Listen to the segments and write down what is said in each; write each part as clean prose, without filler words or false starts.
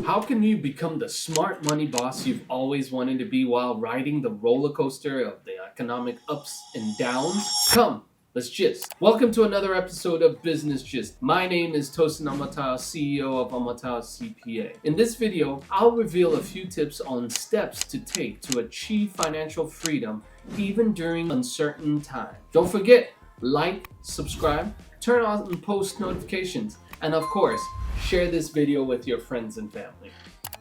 How can you become the smart money boss you've always wanted to be while riding the roller coaster of the economic ups and downs? Come, let's gist. Welcome to another episode of Business Gist. My name is Tosin Amatau, CEO of Amatau CPA. In this video, I'll reveal a few tips on steps to take to achieve financial freedom even during uncertain times. Don't forget, like, subscribe, turn on post notifications, and of course, share this video with your friends and family.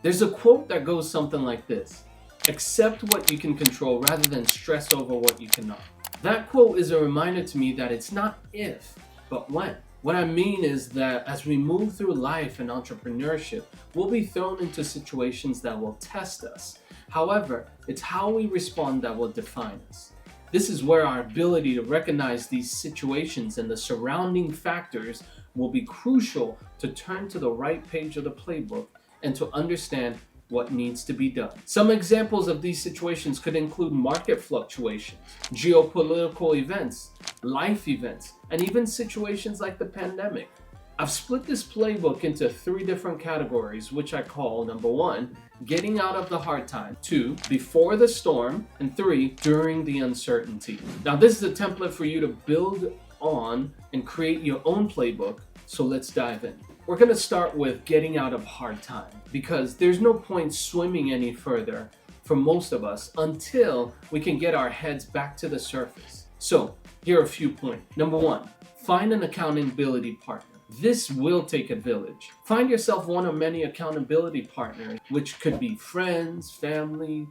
There's a quote that goes something like this: accept what you can control rather than stress over what you cannot. That quote is a reminder to me that it's not if, but when. What I mean is that as we move through life and entrepreneurship, we'll be thrown into situations that will test us. However, it's how we respond that will define us. This is where our ability to recognize these situations and the surrounding factors will be crucial to turn to the right page of the playbook and to understand what needs to be done. Some examples of these situations could include market fluctuations, geopolitical events, life events, and even situations like the pandemic. I've split this playbook into 3 different categories, which I call: number 1, getting out of the hard time; 2, before the storm; and 3, during the uncertainty. Now, this is a template for you to build on and create your own playbook, so let's dive in. We're going to start with getting out of hard time, because there's no point swimming any further for most of us until we can get our heads back to the surface. So, here are a few points. Number 1, find an accountability partner. This will take a village. Find yourself one of many accountability partners, which could be friends, family,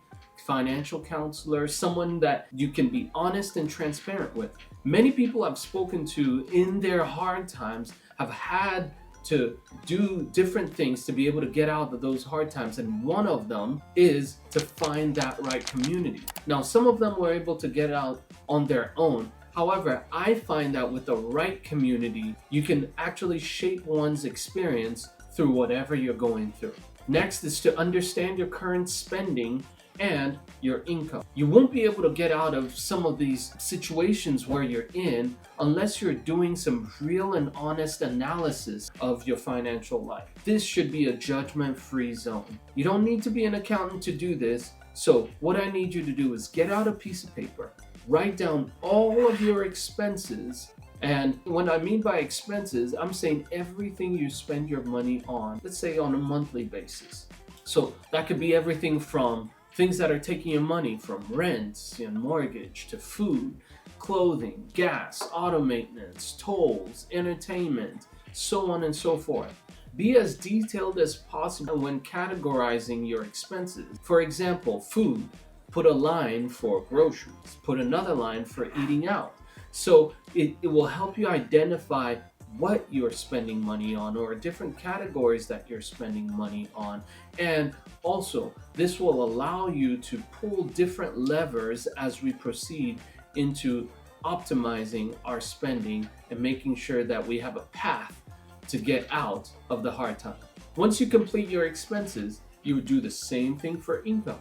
financial counselor, someone that you can be honest and transparent with. Many people I've spoken to in their hard times have had to do different things to be able to get out of those hard times, and one of them is to find that right community. Now, some of them were able to get out on their own. However, I find that with the right community, you can actually shape one's experience through whatever you're going through. Next is to understand your current spending and your income. You won't be able to get out of some of these situations where you're in unless you're doing some real and honest analysis of your financial life. This should be a judgment-free zone. You don't need to be an accountant to do this, so what I need you to do is get out a piece of paper, write down all of your expenses. And when I mean by expenses, I'm saying everything you spend your money on, let's say on a monthly basis. So that could be everything from things that are taking your money, from rents and mortgage, to food, clothing, gas, auto maintenance, tolls, entertainment, so on and so forth. Be as detailed as possible when categorizing your expenses. For example, food. Put a line for groceries, put another line for eating out. So it will help you identify what you're spending money on, or different categories that you're spending money on. And also, this will allow you to pull different levers as we proceed into optimizing our spending and making sure that we have a path to get out of the hard time. Once you complete your expenses, you would do the same thing for income.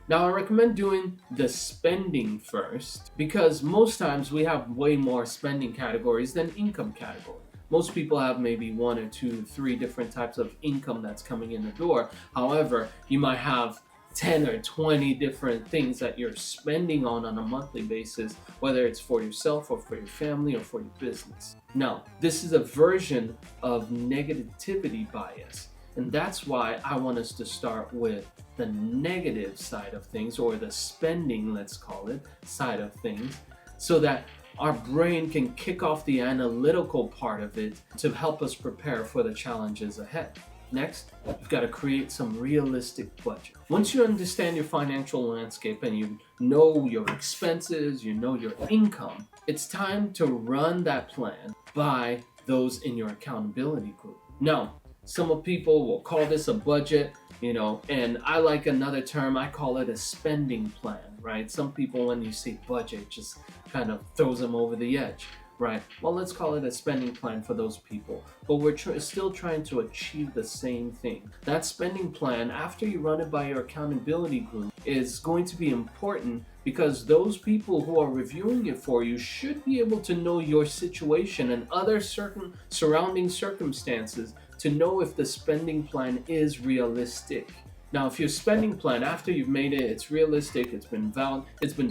Now, I recommend doing the spending first, because most times we have way more spending categories than income categories. Most people have maybe 1 or 2, 3 different types of income that's coming in the door. However, you might have 10 or 20 different things that you're spending on a monthly basis, whether it's for yourself or for your family or for your business. Now, this is a version of negativity bias. And that's why I want us to start with the negative side of things, or the spending, let's call it, side of things, so that our brain can kick off the analytical part of it to help us prepare for the challenges ahead. Next, you've got to create some realistic budget. Once you understand your financial landscape and you know your expenses, you know your income, it's time to run that plan by those in your accountability group. Now, some people will call this a budget, and I like another term. I call it a spending plan, right? Some people, when you say budget, just kind of throws them over the edge, right? Well, let's call it a spending plan for those people. But we're still trying to achieve the same thing. That spending plan, after you run it by your accountability group, is going to be important, because those people who are reviewing it for you should be able to know your situation and other certain surrounding circumstances to know if the spending plan is realistic. Now, if your spending plan after you've made it, it's realistic, it's been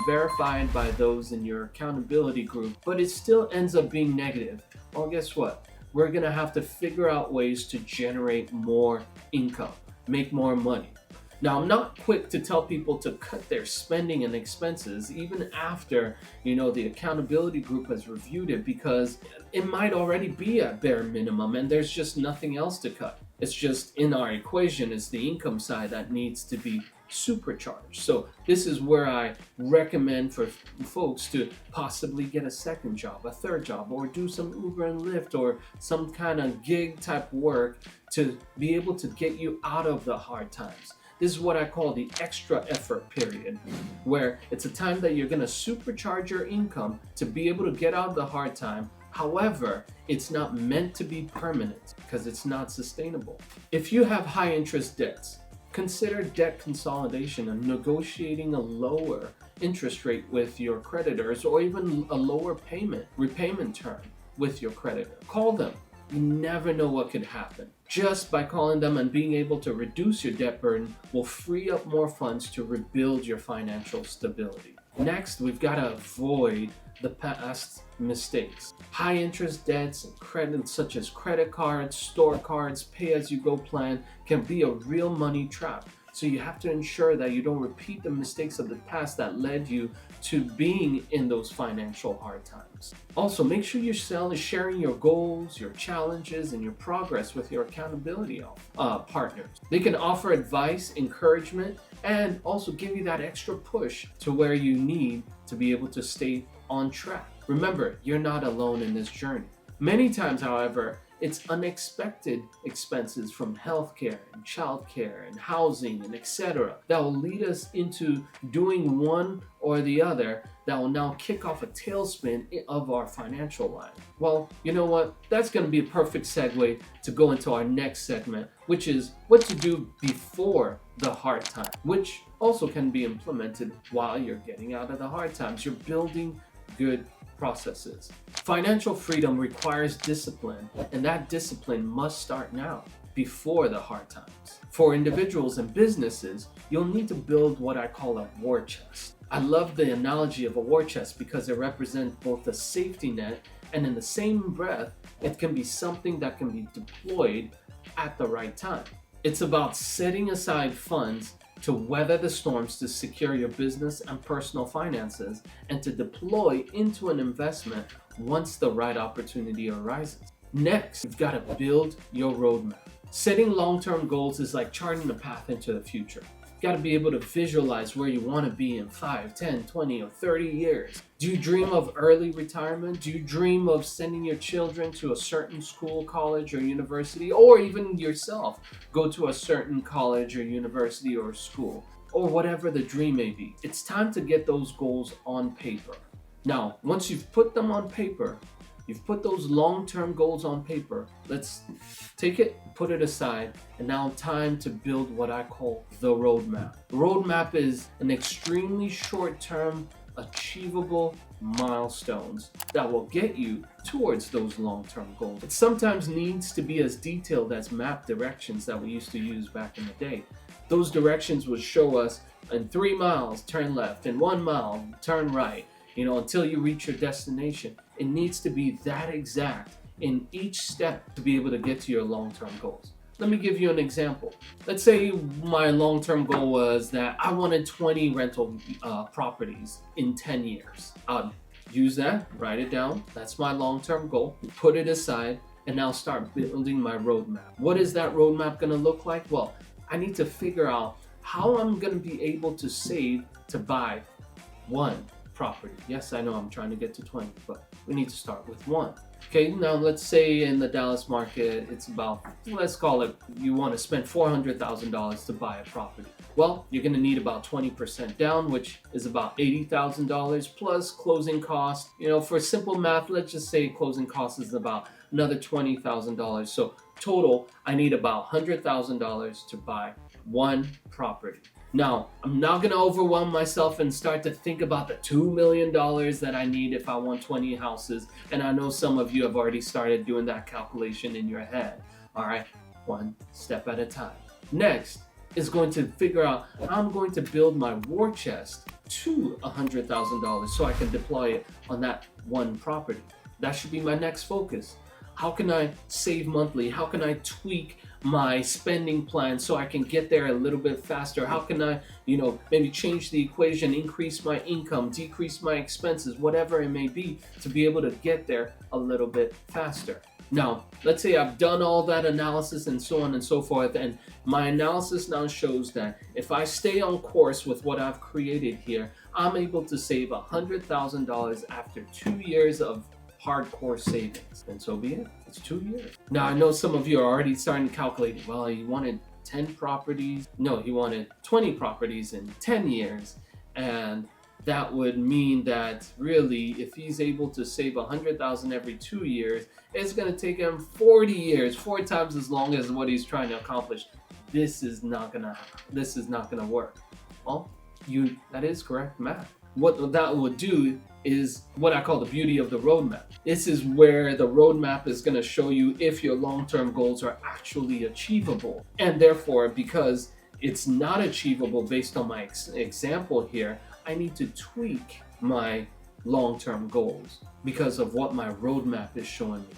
verified by those in your accountability group, but it still ends up being negative, well, guess what? We're gonna have to figure out ways to generate more income, make more money. Now, I'm not quick to tell people to cut their spending and expenses even after, the accountability group has reviewed it, because it might already be at bare minimum and there's just nothing else to cut. It's just in our equation, it's the income side that needs to be supercharged. So this is where I recommend for folks to possibly get a second job, a third job, or do some Uber and Lyft or some kind of gig type work to be able to get you out of the hard times. This is what I call the extra effort period, where it's a time that you're going to supercharge your income to be able to get out of the hard time. However, it's not meant to be permanent because it's not sustainable. If you have high interest debts, consider debt consolidation and negotiating a lower interest rate with your creditors, or even a lower repayment term with your creditor. Call them. You never know what could happen. Just by calling them and being able to reduce your debt burden will free up more funds to rebuild your financial stability. Next, we've got to avoid the past mistakes. High interest debts and credit, such as credit cards, store cards, pay-as-you-go plan, can be a real money trap. So you have to ensure that you don't repeat the mistakes of the past that led you to being in those financial hard times. Also, make sure you're sharing your goals, your challenges, and your progress with your accountability partners. They can offer advice, encouragement, and also give you that extra push to where you need to be able to stay on track. Remember, you're not alone in this journey. Many times, however, it's unexpected expenses from healthcare and childcare and housing and etc. that will lead us into doing one or the other that will now kick off a tailspin of our financial life. Well, you know what? That's going to be a perfect segue to go into our next segment, which is what to do before the hard time, which also can be implemented while you're getting out of the hard times. You're building good processes. Financial freedom requires discipline, and that discipline must start now, before the hard times. For individuals and businesses, you'll need to build what I call a war chest. I love the analogy of a war chest because it represents both a safety net, and in the same breath, it can be something that can be deployed at the right time. It's about setting aside funds to weather the storms, to secure your business and personal finances, and to deploy into an investment once the right opportunity arises. Next, you've got to build your roadmap. Setting long-term goals is like charting a path into the future. You've got to be able to visualize where you want to be in 5, 10, 20, or 30 years. Do you dream of early retirement? Do you dream of sending your children to a certain school, college, or university, or even yourself go to a certain college or university or school, or whatever the dream may be? It's time to get those goals on paper. Now, once you've put them on paper, you've put those long-term goals on paper, let's take it, put it aside, and now time to build what I call the roadmap. The roadmap is an extremely short-term, achievable milestones that will get you towards those long-term goals. It sometimes needs to be as detailed as map directions that we used to use back in the day. Those directions would show us in 3 miles, turn left, in 1 mile, turn right, until you reach your destination. It needs to be that exact in each step to be able to get to your long-term goals. Let me give you an example. Let's say my long-term goal was that I wanted 20 rental properties in 10 years. I'll use that, write it down. That's my long-term goal. Put it aside, and now start building my roadmap. What is that roadmap going to look like? Well, I need to figure out how I'm going to be able to save to buy one property. Yes, I know I'm trying to get to 20, but we need to start with one. Okay, now let's say in the Dallas market, it's about, let's call it, you want to spend $400,000 to buy a property. Well, you're going to need about 20% down, which is about $80,000 plus closing costs. For simple math, let's just say closing costs is about another $20,000. So total, I need about $100,000 to buy one property. Now, I'm not going to overwhelm myself and start to think about the $2 million that I need if I want 20 houses. And I know some of you have already started doing that calculation in your head. All right, one step at a time. Next is going to figure out how I'm going to build my war chest to $100,000 so I can deploy it on that one property. That should be my next focus. How can I save monthly? How can I tweak my spending plan so I can get there a little bit faster? How can I, maybe change the equation, increase my income, decrease my expenses, whatever it may be, to be able to get there a little bit faster? Now, let's say I've done all that analysis and so on and so forth, and my analysis now shows that if I stay on course with what I've created here, I'm able to save $100,000 after 2 years of hardcore savings. And so be it. It's 2 years. Now, I know some of you are already starting to calculate, well, he wanted 10 properties. No, he wanted 20 properties in 10 years. And that would mean that really, if he's able to save 100,000 every 2 years, it's going to take him 40 years, 4 times as long as what he's trying to accomplish. This is not gonna work. Well, that is correct math. What that would do is what I call the beauty of the roadmap. This is where the roadmap is going to show you if your long-term goals are actually achievable. And therefore, because it's not achievable based on my example here, I need to tweak my long-term goals because of what my roadmap is showing me.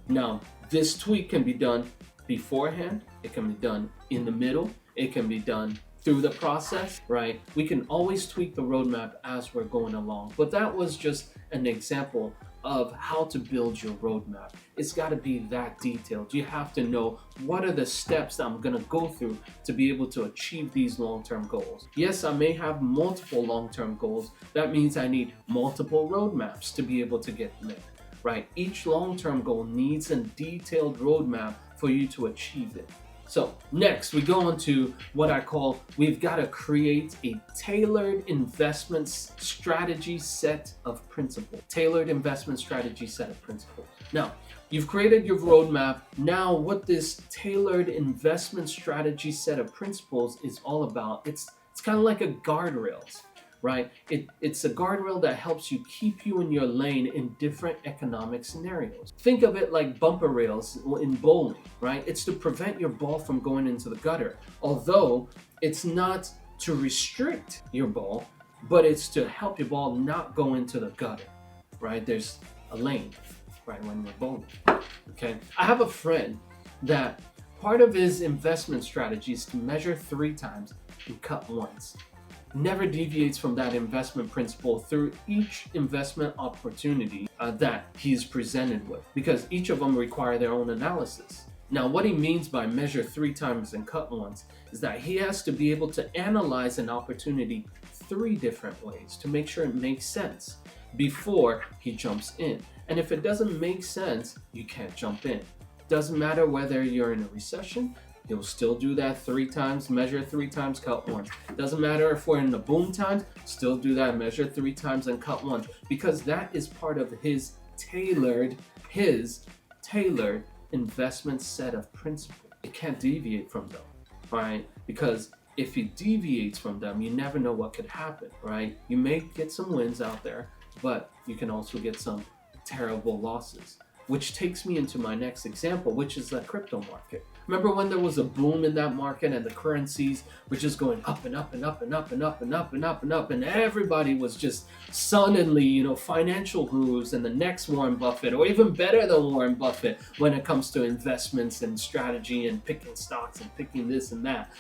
Now, this tweak can be done beforehand, it can be done in the middle, it can be done through the process, right? We can always tweak the roadmap as we're going along. But that was just an example of how to build your roadmap. It's got to be that detailed. You have to know what are the steps that I'm going to go through to be able to achieve these long-term goals. Yes, I may have multiple long-term goals. That means I need multiple roadmaps to be able to get there, right? Each long-term goal needs a detailed roadmap for you to achieve it. So next we go on to what I call, we've got to create a tailored investment strategy set of principles. Tailored investment strategy set of principles. Now, you've created your roadmap. Now what this tailored investment strategy set of principles is all about, it's kind of like a guardrails, right? It's a guardrail that helps you keep you in your lane in different economic scenarios. Think of it like bumper rails in bowling, right? It's to prevent your ball from going into the gutter. Although it's not to restrict your ball, but it's to help your ball not go into the gutter, right? There's a lane, right, when you're bowling, okay? I have a friend that part of his investment strategy is to measure 3 times and cut once. Never deviates from that investment principle through each investment opportunity that he's presented with, because each of them require their own analysis. Now, what he means by measure 3 times and cut once is that he has to be able to analyze an opportunity 3 different ways to make sure it makes sense before he jumps in. And if it doesn't make sense, you can't jump in. Doesn't matter whether you're in a recession, he'll still do that 3 times, measure 3 times, cut once. Doesn't matter if we're in the boom times, still do that, measure 3 times and cut once, because that is part of his tailored investment set of principles. It can't deviate from them, right? Because if he deviates from them, you never know what could happen, right? You may get some wins out there, but you can also get some terrible losses. Which takes me into my next example, which is the crypto market. Remember when there was a boom in that market and the currencies were just going up and up and up and up and up and up and up and up, and everybody was just suddenly, financial gurus and the next Warren Buffett, or even better than Warren Buffett when it comes to investments and strategy and picking stocks and picking this and that,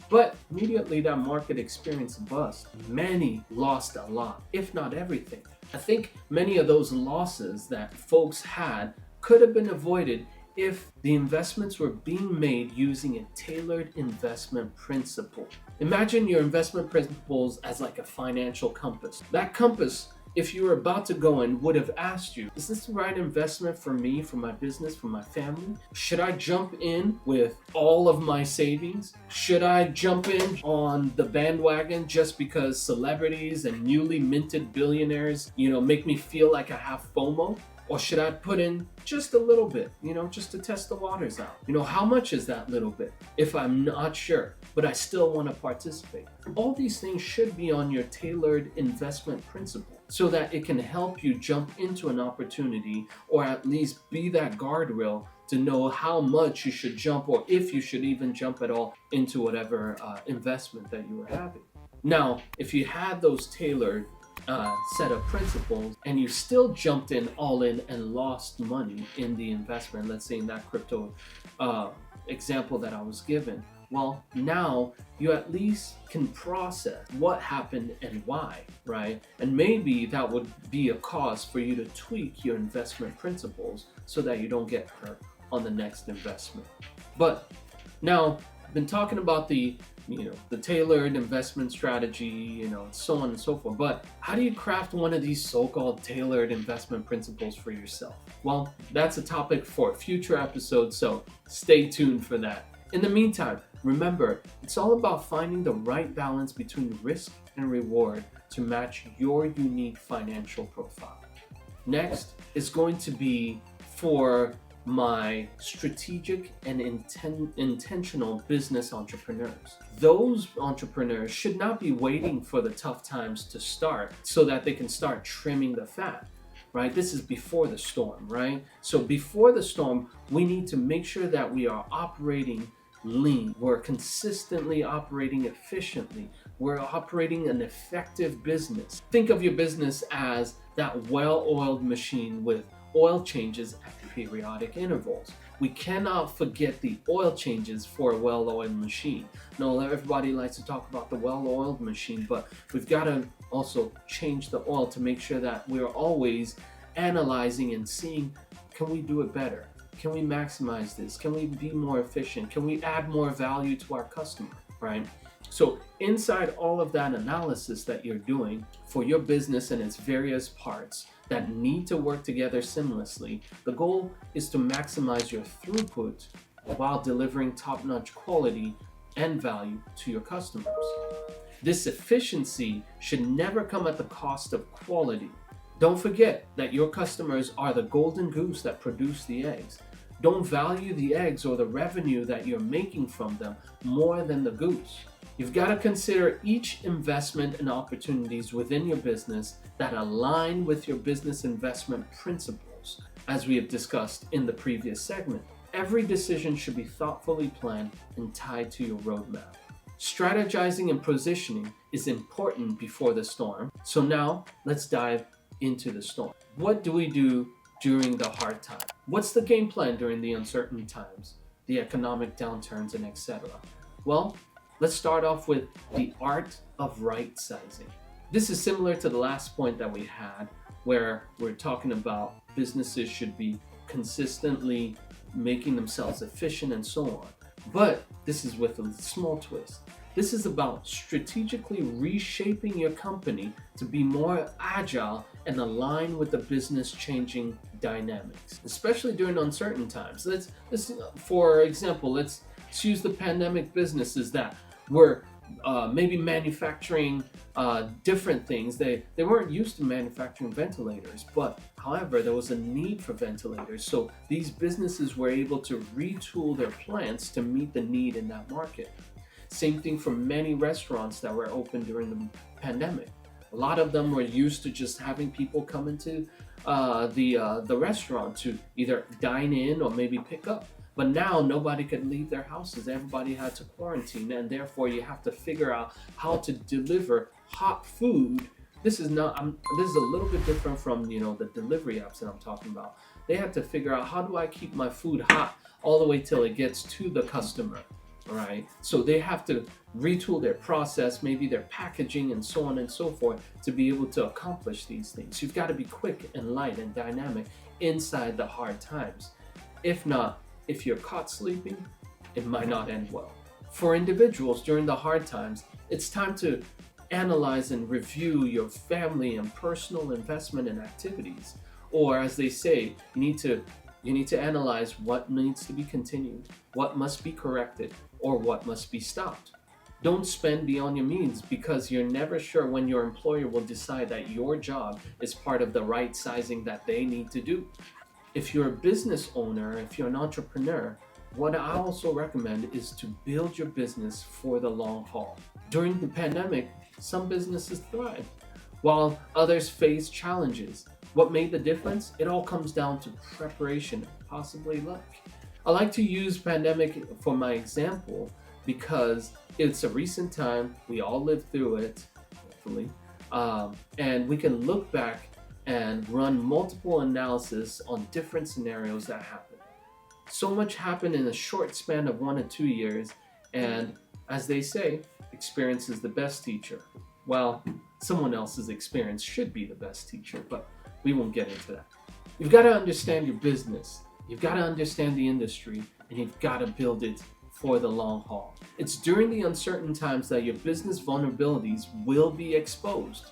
But immediately that market experienced a bust. Many lost a lot, if not everything. I think many of those losses that folks had could have been avoided if the investments were being made using a tailored investment principle. Imagine your investment principles as like a financial compass. That compass, if you were about to go in, would have asked you, is this the right investment for me, for my business, for my family? Should I jump in with all of my savings? Should I jump in on the bandwagon just because celebrities and newly minted billionaires, make me feel like I have FOMO? Or should I put in just a little bit, just to test the waters out? How much is that little bit? If I'm not sure, but I still want to participate. All these things should be on your tailored investment principle so that it can help you jump into an opportunity, or at least be that guardrail to know how much you should jump, or if you should even jump at all, into whatever investment that you were having. Now, if you had those tailored set of principles and you still jumped in all in and lost money in the investment, let's say in that crypto example that I was given, well, now you at least can process what happened and why, right? And maybe that would be a cause for you to tweak your investment principles so that you don't get hurt on the next investment. But now I've been talking about the tailored investment strategy, so on and so forth. But how do you craft one of these so-called tailored investment principles for yourself? Well, that's a topic for a future episode, so stay tuned for that. In the meantime, remember, it's all about finding the right balance between risk and reward to match your unique financial profile. Next is going to be for my strategic and intentional business entrepreneurs. Those entrepreneurs should not be waiting for the tough times to start so that they can start trimming the fat, right? This is before the storm, right? So before the storm, we need to make sure that we are operating lean. We're consistently operating efficiently. We're operating an effective business. Think of your business as that well-oiled machine with oil changes at periodic intervals. We cannot forget the oil changes for a well-oiled machine. No, everybody likes to talk about the well-oiled machine, but we've got to also change the oil to make sure that we're always analyzing and seeing, can we do it better? Can we maximize this? Can we be more efficient? Can we add more value to our customer, right? So inside all of that analysis that you're doing for your business and its various parts that need to work together seamlessly, the goal is to maximize your throughput while delivering top-notch quality and value to your customers. This efficiency should never come at the cost of quality. Don't forget that your customers are the golden goose that produce the eggs. Don't value the eggs or the revenue that you're making from them more than the goose. You've got to consider each investment and opportunities within your business that align with your business investment principles, as we have discussed in the previous segment. Every decision should be thoughtfully planned and tied to your roadmap. Strategizing and positioning is important before the storm. So now let's dive into the storm. What do we do during the hard time? What's the game plan during the uncertain times, the economic downturns, and etc.? Well, let's start off with the art of right sizing. This is similar to the last point that we had, where we're talking about businesses should be consistently making themselves efficient and so on. But this is with a small twist. This is about strategically reshaping your company to be more agile and align with the business changing dynamics, especially during uncertain times. Let's for example, let's use the pandemic businesses that were maybe manufacturing different things. They weren't used to manufacturing ventilators, but however, there was a need for ventilators. So these businesses were able to retool their plants to meet the need in that market. Same thing for many restaurants that were open during the pandemic. A lot of them were used to just having people come into the restaurant to either dine in or maybe pick up. But now nobody could leave their houses. Everybody had to quarantine, and therefore you have to figure out how to deliver hot food. This is a little bit different from the delivery apps that I'm talking about. They have to figure out, how do I keep my food hot all the way till it gets to the customer, right? So they have to retool their process, maybe their packaging, and so on and so forth to be able to accomplish these things. You've got to be quick and light and dynamic inside the hard times. If not, if you're caught sleeping, it might not end well. For individuals during the hard times, it's time to analyze and review your family and personal investment and activities. Or as they say, you need to analyze what needs to be continued, what must be corrected, or what must be stopped. Don't spend beyond your means, because you're never sure when your employer will decide that your job is part of the right sizing that they need to do. If you're a business owner, if you're an entrepreneur, what I also recommend is to build your business for the long haul. During the pandemic, some businesses thrived, while others faced challenges. What made the difference? It all comes down to preparation and possibly luck. I like to use pandemic for my example because it's a recent time. We all lived through it, hopefully, and we can look back and run multiple analysis on different scenarios that happened. So much happened in a short span of 1 to 2 years, and as they say, experience is the best teacher. Well, someone else's experience should be the best teacher, but we won't get into that. You've got to understand your business, you've got to understand the industry, and you've got to build it for the long haul. It's during the uncertain times that your business vulnerabilities will be exposed.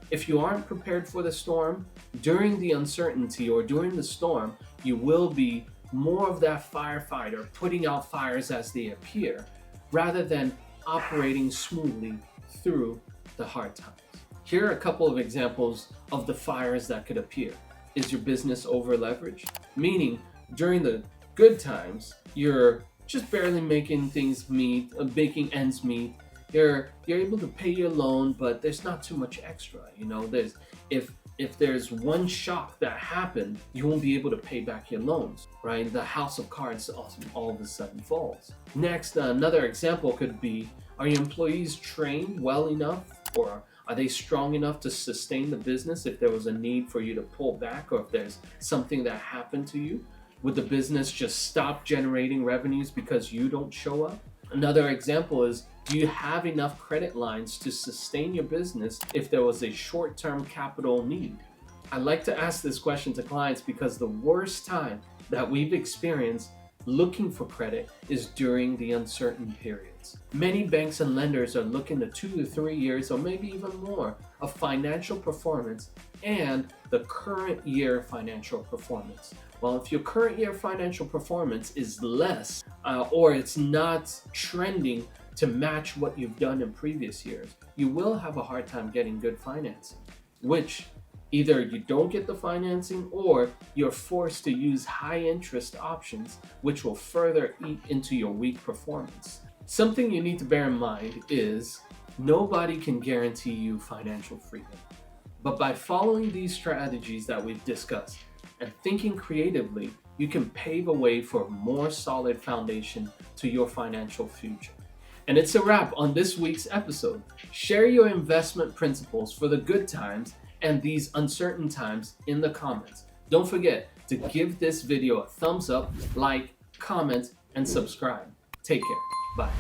If you aren't prepared for the storm, during the uncertainty or during the storm, you will be more of that firefighter putting out fires as they appear rather than operating smoothly through the hard times. Here are a couple of examples of the fires that could appear. Is your business over leveraged? Meaning, during the good times, you're just barely making things meet, making ends meet. You're able to pay your loan, but there's not too much extra. There's if there's one shock that happened, you won't be able to pay back your loans, right? The house of cards all of a sudden falls. Next, another example could be, are your employees trained well enough, or are they strong enough to sustain the business if there was a need for you to pull back, or if there's something that happened to you? Would the business just stop generating revenues because you don't show up? Another example is, do you have enough credit lines to sustain your business if there was a short-term capital need? I like to ask this question to clients because the worst time that we've experienced looking for credit is during the uncertain periods. Many banks and lenders are looking to 2 to 3 years or maybe even more of financial performance and the current year financial performance. Well, if your current year financial performance is less or it's not trending to match what you've done in previous years, you will have a hard time getting good financing, which either you don't get the financing or you're forced to use high interest options, which will further eat into your weak performance. Something you need to bear in mind is nobody can guarantee you financial freedom. But by following these strategies that we've discussed and thinking creatively, you can pave a way for a more solid foundation to your financial future. And it's a wrap on this week's episode. Share your investment principles for the good times and these uncertain times in the comments. Don't forget to give this video a thumbs up, like, comment, and subscribe. Take care. Bye.